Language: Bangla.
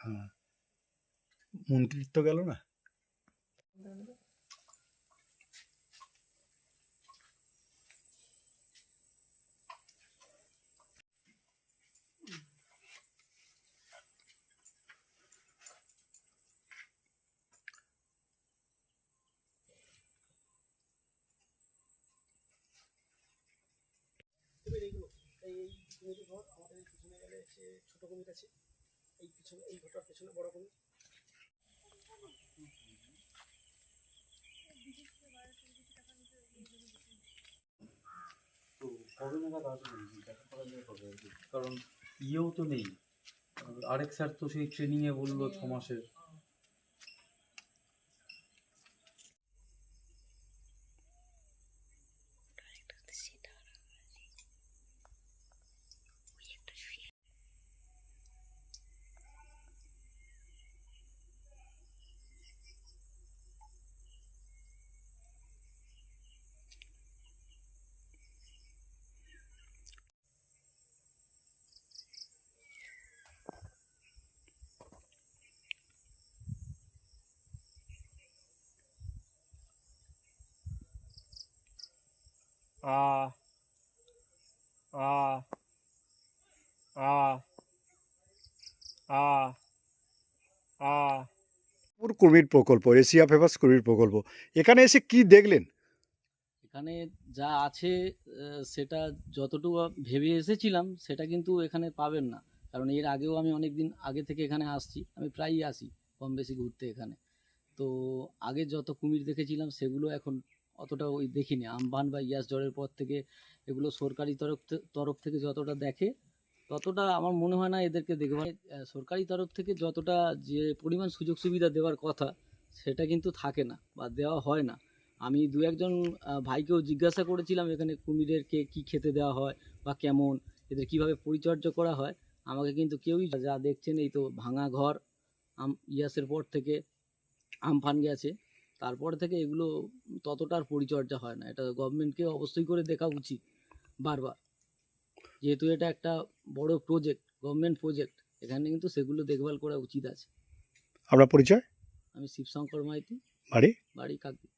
হ্যাঁ, মন্ত্রিত্ব গেল না। আমাদের পিছনে গেলে ছোট কুমির আছে, এই পিছনে এই ঘরটার পেছনে বড় কুমির। কবে নাগাদ আসবেন দেখা করা যাবে কবে আর কি, কারণ ইয়েও তো নেই, আরেক স্যার তো সেই ট্রেনিংয়ে বললো 6 মাসের। কুমির প্রকল্প, এশিয়া ফেমাস কুমির প্রকল্প, এখানে এসে কি দেখলেন? এখানে যা আছে সেটা যতটুকু ভেবে এসেছিলাম সেটা কিন্তু এখানে পাবেন না, কারণ এর আগেও আমি অনেক দিন আগে থেকে এখানে আসছি, আমি প্রায়ই আসি কম বেশি ঘুরতে এখানে। তো আগে যত কুমির দেখেছিলাম সেগুলো এখন অতটা ওই দেখিনি। আমফান বা ইয়াস ঝড়ের পর থেকে এগুলো সরকারি তরফ থেকে যতটা দেখে ততটা আমার মনে হয় না এদেরকে দেখভাল। সরকারি তরফ থেকে যতটা যে পরিমাণ সুযোগ সুবিধা দেওয়ার কথা সেটা কিন্তু থাকে না বা দেওয়া হয় না। আমি দু একজন ভাইকেও জিজ্ঞাসা করেছিলাম এখানে কুমিরদেরকে কী খেতে দেওয়া হয় বা কেমন এদের কীভাবে পরিচর্যা করা হয়, আমাকে কিন্তু কেউই যা দেখছেন এই তো ভাঙা ঘর, ইয়াসের পর থেকে আমফান গেছে, তারপর থেকে এগুলো ততটা আর পরিচর্যা হয় না। এটা গভর্নমেন্টকে অবশ্যই করে দেখা উচিত বারবার, যেহেতু এটা একটা বড় প্রজেক্ট, গভর্নমেন্ট প্রজেক্ট, এখানে কিন্তু সেগুলো দেখভাল করা উচিত আছে। আপনার পরিচয়? আমি শিবশঙ্কর মাইতি, বাড়ি? বাড়ি কাকদ্বীপ।